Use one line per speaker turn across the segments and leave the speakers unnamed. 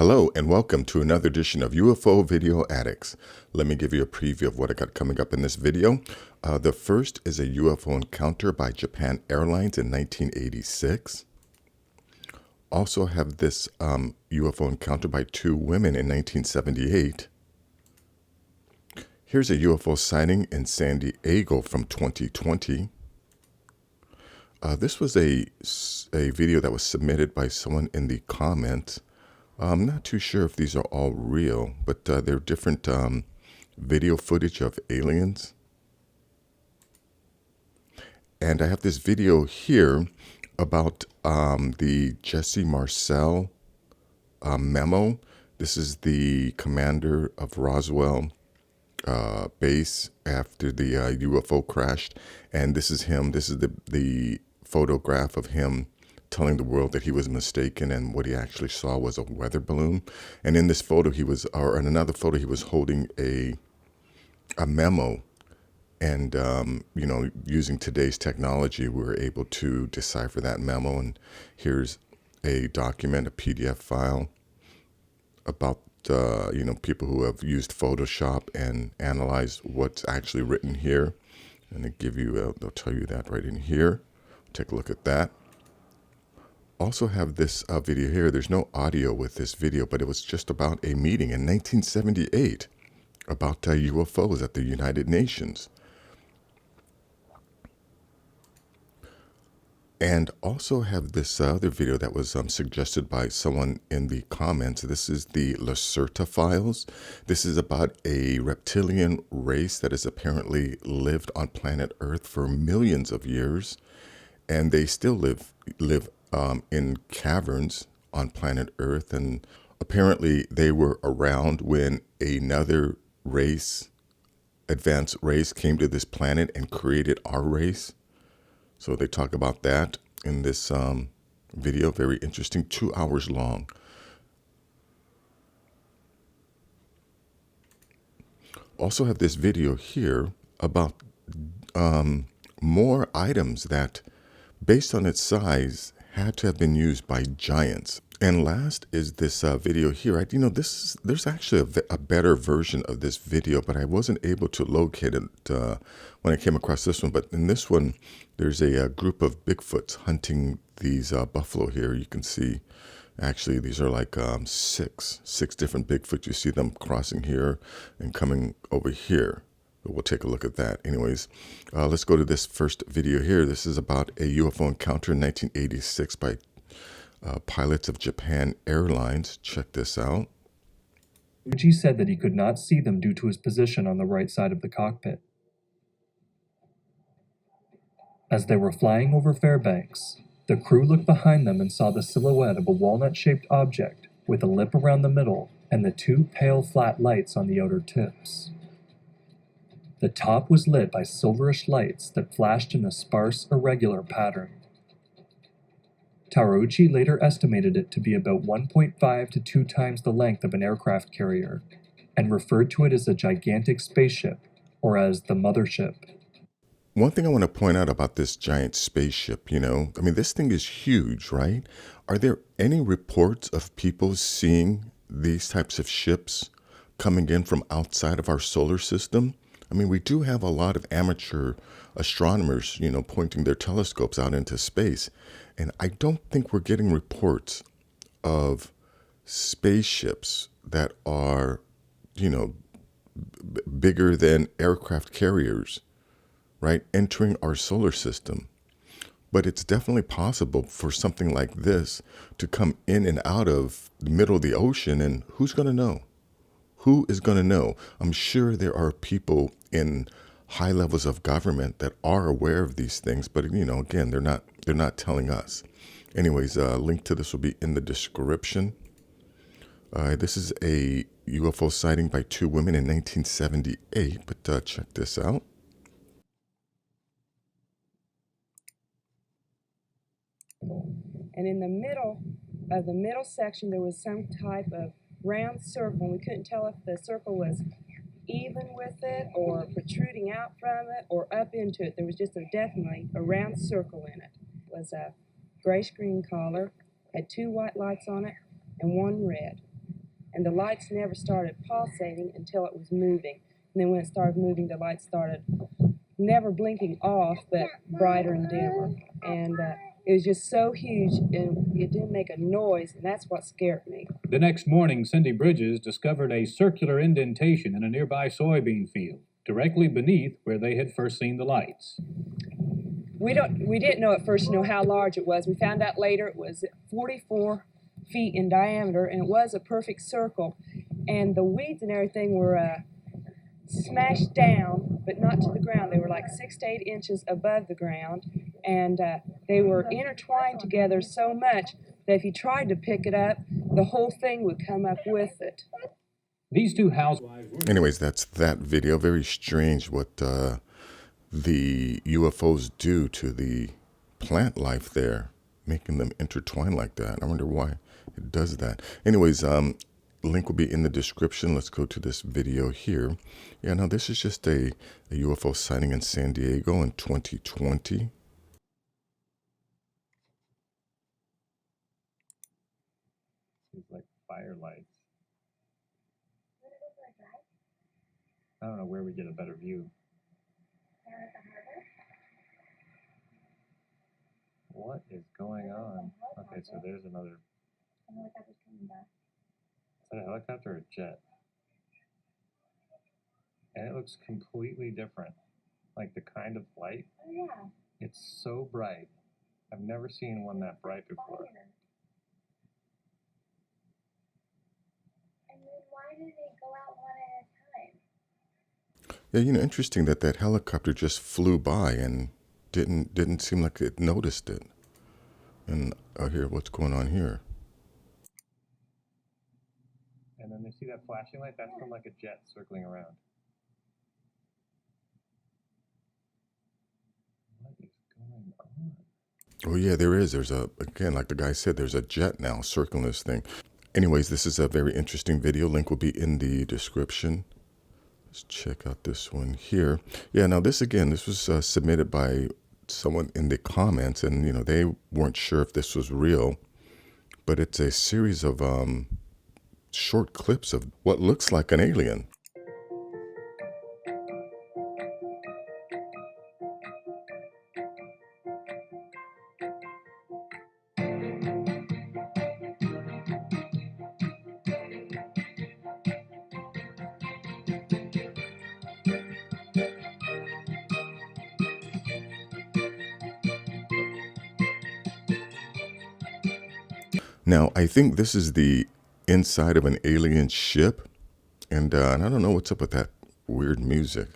Hello and welcome to another edition of UFO Video Addicts. Let me give you a preview of what I got coming up in this video. The first is a UFO encounter by Japan Airlines in 1986. Also have this UFO encounter by two women in 1978. Here's a UFO sighting in San Diego from 2020. This was a video that was submitted by someone in the comments. I'm not too sure if these are all real, but they're different video footage of aliens. And I have this video here about the Jesse Marcel memo. This is the commander of Roswell base after the UFO crashed. And this is him. This is the photograph of him telling the world that he was mistaken and what he actually saw was a weather balloon. And in this photo he was, or in another photo, he was holding a memo. And, you know, using today's technology, we were able to decipher that memo. And here's a document, a PDF file about, you know, people who have used Photoshop and analyzed what's actually written here. And they give you, they'll tell you that right in here. Take a look at that. Also have this video here. There's no audio with this video, but it was just about a meeting in 1978 about UFOs at the United Nations. And also have this other video that was suggested by someone in the comments. This is the Lacerta files. This is about a reptilian race that has apparently lived on planet Earth for millions of years. And they still live in caverns on planet Earth, and apparently they were around when another race, advanced race, came to this planet and created our race. So they talk about that in this video. Very interesting, 2 hours long. Also have this video here about more items that, based on its size, had to have been used by giants. And last is this video here. You know, there's actually a better version of this video, but I wasn't able to locate it when I came across this one. But in this one, there's a group of Bigfoots hunting these buffalo here. You can see, actually, these are like six different Bigfoot. You see them crossing here and coming over here. We'll take a look at that. Anyways, let's go to this first video here. This is about a UFO encounter in 1986 by pilots of Japan Airlines. Check this out.
Taruchi said that he could not see them due to his position on the right side of the cockpit. As they were flying over Fairbanks, the crew looked behind them and saw the silhouette of a walnut-shaped object with a lip around the middle and the two pale flat lights on the outer tips. The top was lit by silverish lights that flashed in a sparse, irregular pattern. Taruchi later estimated it to be about 1.5 to 2 times the length of an aircraft carrier, and referred to it as a gigantic spaceship, or as the mothership.
One thing I want to point out about this giant spaceship, you know, I mean, this thing is huge, right? Are there any reports of people seeing these types of ships coming in from outside of our solar system? I mean, we do have a lot of amateur astronomers, you know, pointing their telescopes out into space. And I don't think we're getting reports of spaceships that are, you know, bigger than aircraft carriers, right, entering our solar system. But it's definitely possible for something like this to come in and out of the middle of the ocean. And who's going to know? Who is going to know? I'm sure there are people in high levels of government that are aware of these things, but you know, again, they're not telling us. Anyways, link to this will be in the description. This is a UFO sighting by two women in 1978, but check this out.
And in the middle of the middle section, there was some type of round circle. We couldn't tell if the circle was even with it or protruding out from it or up into it. There was just definitely a round circle in it. It was a gray screen collar, had 2 white lights on it and 1 red. and the lights never started pulsating until it was moving. And then when it started moving, the lights started never blinking off, but brighter and dimmer. And it was just so huge, and it didn't make a noise, and that's what scared me.
The next morning, Cindy Bridges discovered a circular indentation in a nearby soybean field, directly beneath where they had first seen the lights.
We didn't know at first how large it was. We found out later it was 44 feet in diameter, and it was a perfect circle. And the weeds and everything were smashed down, but not to the ground. They were like 6 to 8 inches above the ground, and they were intertwined together so much that if you tried to pick it up, the whole thing would come up with it.
These two housewives were...
Anyways, that's that video. Very strange what the UFOs do to the plant life there, making them intertwine like that. I wonder why it does that. Anyways, link will be in the description. Let's go to this video here. Yeah, now this is just a UFO sighting in San Diego in 2020.
It's like firelights. I don't know where we get a better view. What is going on? Okay, so there's another. Is that a helicopter or a jet? And it looks completely different. Like the kind of light.
Oh, yeah.
It's so bright. I've never seen one that bright before.
Fire. And then why do they go out one at a time?
Yeah, you know, interesting that that helicopter just flew by and didn't seem like it noticed it. And here, what's going on here?
And then they see that flashing light? That's from like a jet circling around. What is going on?
Oh yeah, there is. There's again, like the guy said, there's a jet now circling this thing. Anyways, this is a very interesting video. Link will be in the description. Let's check out this one here. Yeah, now this was submitted by someone in the comments, and you know, they weren't sure if this was real, but it's a series of short clips of what looks like an alien. Now, I think this is the inside of an alien ship, and I don't know what's up with that weird music.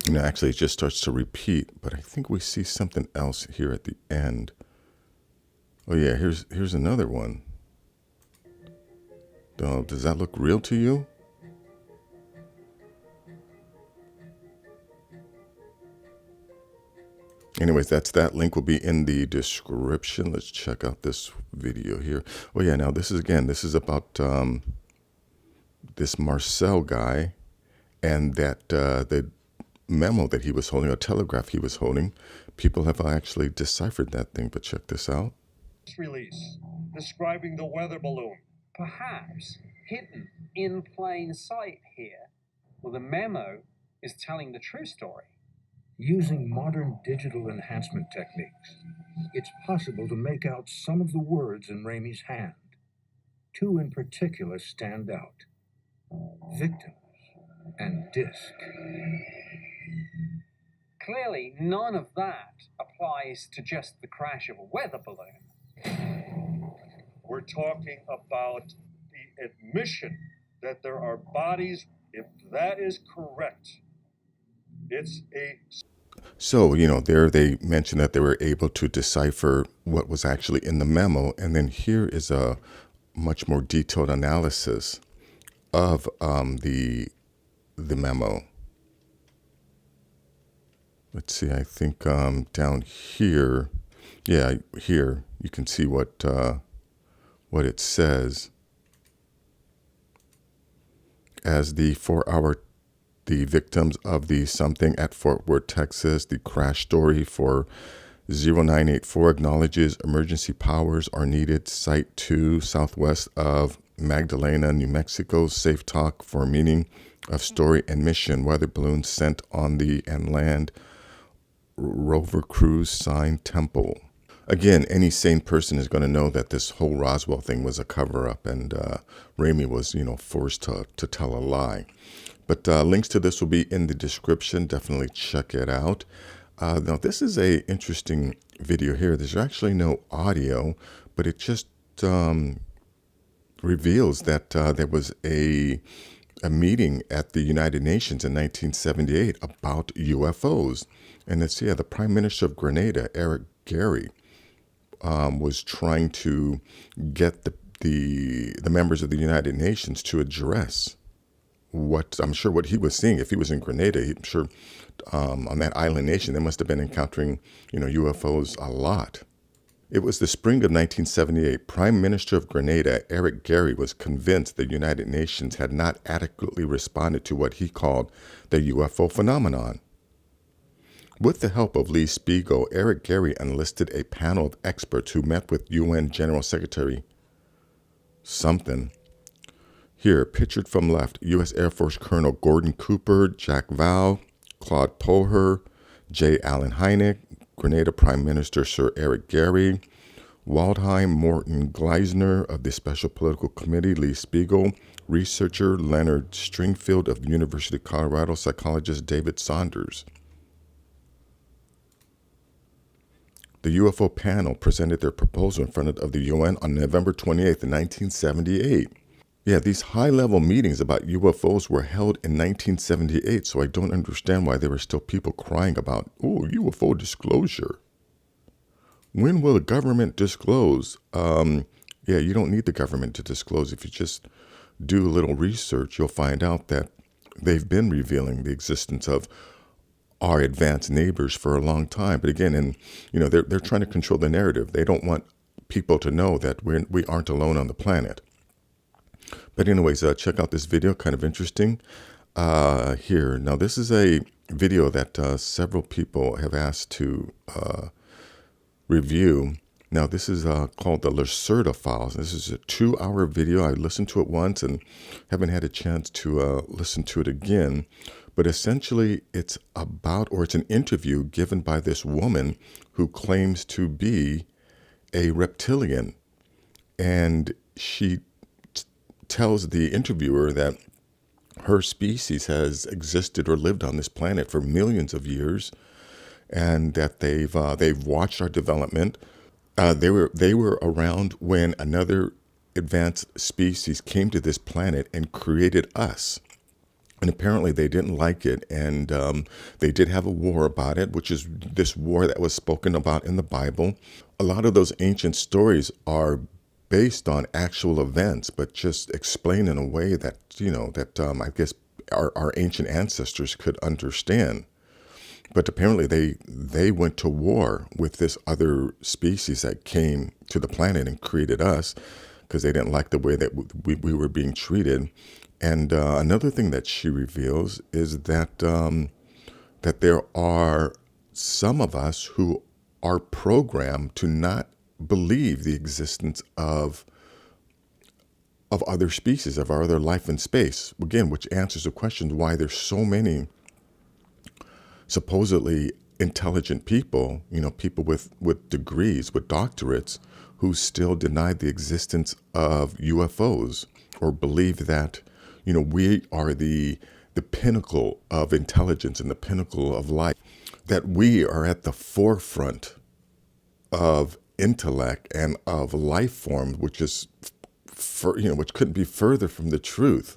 You know, actually, it just starts to repeat, but I think we see something else here at the end. Oh yeah, here's another one. Does that look real to you? Anyways, that's that. Link will be in the description. Let's check out this video here. Oh yeah, now this is about this Marcel guy, and that the memo that he was holding, a telegraph he was holding. People have actually deciphered that thing, but check this out.
Release describing the weather balloon.
Perhaps hidden in plain sight here. Well, the memo is telling the true story.
Using modern digital enhancement techniques, it's possible to make out some of the words in Ramey's hand. Two in particular stand out: victims and disc.
Clearly, none of that applies to just the crash of a weather balloon.
We're talking about the admission that there are bodies If that is correct, it's a
So, there they mentioned that they were able to decipher what was actually in the memo. And then here is a much more detailed analysis of the memo. Let's see, I think down here, yeah, here you can see what it says as the victims of the something at Fort Worth, Texas. The crash story for 0984 acknowledges emergency powers are needed. Site 2, southwest of Magdalena, New Mexico. Safe talk for meaning of story and mission. Weather balloons sent on the and land rover cruise sign temple. Again, any sane person is going to know that this whole Roswell thing was a cover-up, and Ramey was, forced to tell a lie. But links to this will be in the description. Definitely check it out. Now, this is a interesting video here. There's actually no audio, but it just reveals that there was a meeting at the United Nations in 1978 about UFOs. And it's, the Prime Minister of Grenada, Eric Gary, was trying to get the members of the United Nations to address what he was seeing. If he was in Grenada, I'm sure on that island nation, they must have been encountering, UFOs a lot. It was the spring of 1978. Prime Minister of Grenada, Eric Gary, was convinced the United Nations had not adequately responded to what he called the UFO phenomenon. With the help of Lee Spiegel, Eric Gary enlisted a panel of experts who met with UN General Secretary Here, pictured from left, U.S. Air Force Colonel Gordon Cooper, Jack Val, Claude Poher, J. Allen Hynek, Grenada Prime Minister Sir Eric Gary, Waldheim Morton Gleisner of the Special Political Committee, Lee Spiegel, researcher Leonard Stringfield of the University of Colorado, psychologist David Saunders. The UFO panel presented their proposal in front of the UN on November 28th, 1978. Yeah, these high-level meetings about UFOs were held in 1978, so I don't understand why there were still people crying about, UFO disclosure. When will the government disclose? You don't need the government to disclose. If you just do a little research, you'll find out that they've been revealing the existence of our advanced neighbors for a long time. But again, they're trying to control the narrative. They don't want people to know that we aren't alone on the planet. But anyways, check out this video, kind of interesting. Here, now this is a video that several people have asked to review. Now this is called the Lacerda Files. This is a 2-hour video. I listened to it once and haven't had a chance to listen to it again. But essentially, it's an interview given by this woman who claims to be a reptilian. And she tells the interviewer that her species has existed or lived on this planet for millions of years, and that they've watched our development. They were around when another advanced species came to this planet and created us. And apparently they didn't like it, and they did have a war about it, which is this war that was spoken about in the Bible. A lot of those ancient stories are based on actual events, but just explained in a way that, I guess our ancient ancestors could understand. But apparently they went to war with this other species that came to the planet and created us because they didn't like the way that we were being treated. And another thing that she reveals is that that there are some of us who are programmed to not believe the existence of other species, of our other life in space. Again, which answers the question why there's so many supposedly intelligent people, people with degrees, with doctorates, who still deny the existence of UFOs or believe that we are the pinnacle of intelligence and the pinnacle of life, that we are at the forefront of intellect and of life form, which is, which couldn't be further from the truth.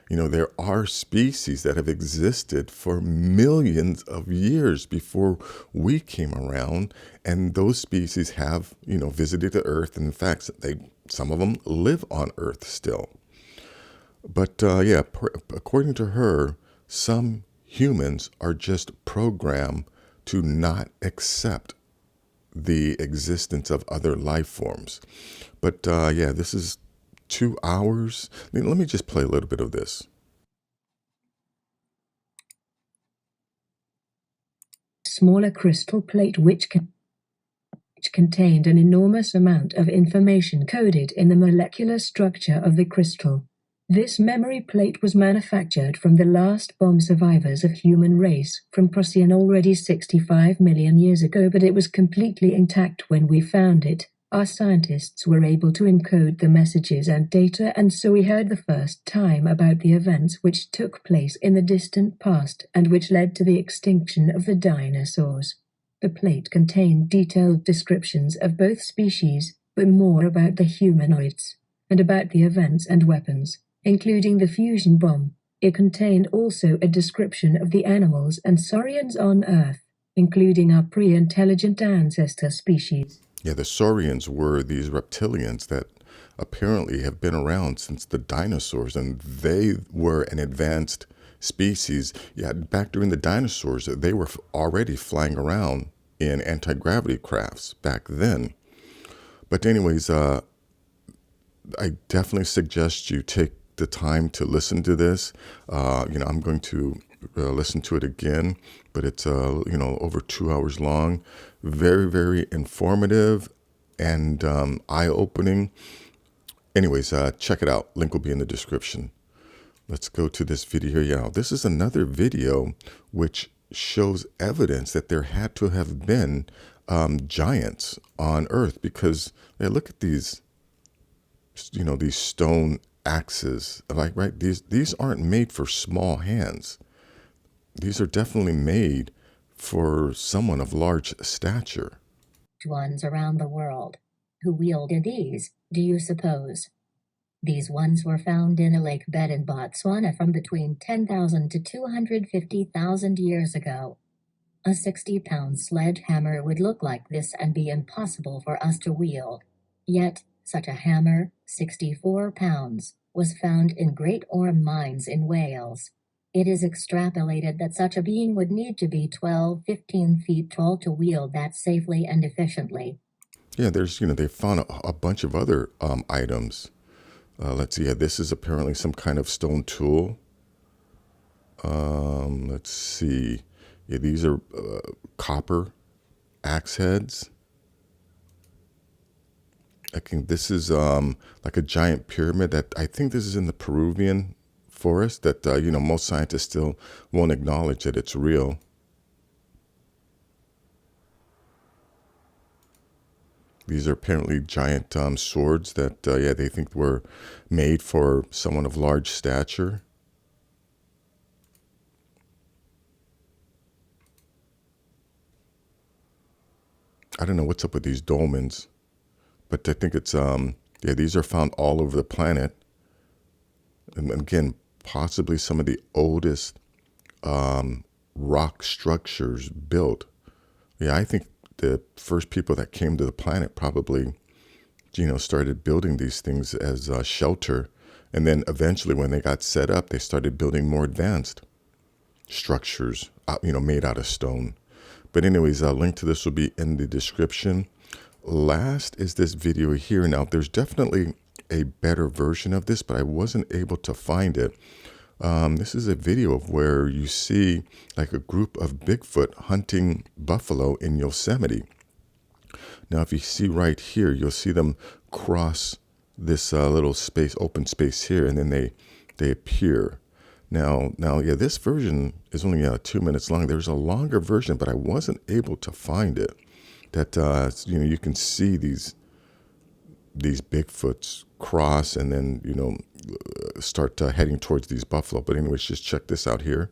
You know, there are species that have existed for millions of years before we came around, and those species have, you know, visited the Earth. And in fact, some of them live on Earth still. But yeah, according to her, some humans are just programmed to not accept the existence of other life forms. But yeah, this is 2 hours. Let me just play a little bit of this.
Smaller crystal plate which contained an enormous amount of information coded in the molecular structure of the crystal. This memory plate was manufactured from the last bomb survivors of human race from Procyon already 65 million years ago, but it was completely intact when we found it. Our scientists were able to encode the messages and data, and so we heard the first time about the events which took place in the distant past and which led to the extinction of the dinosaurs. The plate contained detailed descriptions of both species, but more about the humanoids, and about the events and weapons, including the fusion bomb. It contained also a description of the animals and saurians on Earth, including our pre-intelligent ancestor species.
Yeah, the saurians were these reptilians that apparently have been around since the dinosaurs, and they were an advanced species. Yeah, back during the dinosaurs, they were already flying around in anti-gravity crafts back then. But anyways, I definitely suggest you take the time to listen to this. You know, I'm going to listen to it again, but it's you know, over 2 hours long. Very, very informative and eye-opening. Anyways, check it out. Link will be in the description. Let's go to this video here. Now, this is another video which shows evidence that there had to have been giants on Earth, because hey, look at these, you know, these stone axes. Like, right, these aren't made for small hands. These are definitely made for someone of large stature.
Ones around the world. Who wielded these, do you suppose? These ones were found in a lake bed in Botswana from between 10,000 to 250,000 years ago. A 60-pound sledgehammer would look like this and be impossible for us to wield. Yet, such a hammer, 64 pounds, was found in Great Orme mines in Wales. It is extrapolated that such a being would need to be 12-15 feet tall to wield that safely and efficiently.
Yeah, there's, you know, they found a bunch of other items. Let's see, yeah, this is apparently some kind of stone tool. Let's see. Yeah, these are copper axe heads. I think this is like a giant pyramid that I think this is in the Peruvian forest that, you know, most scientists still won't acknowledge that it's real. These are apparently giant swords that, yeah, they think were made for someone of large stature. I don't know what's up with these dolmens, but I think it's, yeah, these are found all over the planet. And again, possibly some of the oldest rock structures built. Yeah, I think the first people that came to the planet probably, you know, started building these things as shelter. And then eventually when they got set up, they started building more advanced structures, you know, made out of stone. But anyways, a link to this will be in the description. Last is this video here. Now, there's definitely a better version of this, but I wasn't able to find it. This is a video of where you see like a group of Bigfoot hunting buffalo in Yosemite. Now, if you see right here, you'll see them cross this little space, open space here, and then they appear. Now, yeah, this version is only 2 minutes long. There's a longer version, but I wasn't able to find it. That you know, you can see these Bigfoots cross and then, you know, start heading towards these buffalo. But anyways, just check this out here.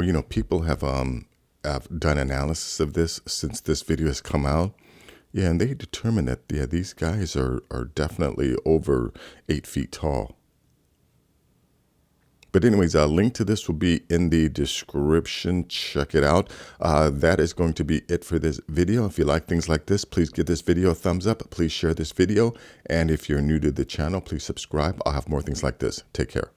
Well, you know, people have done analysis of this since this video has come out. Yeah, and they determined that, yeah, these guys are definitely over 8 feet tall. But anyways, a link to this will be in the description. Check it out. That is going to be it for this video. If you like things like this, please give this video a thumbs up. Please share this video. And if you're new to the channel, please subscribe. I'll have more things like this. Take care.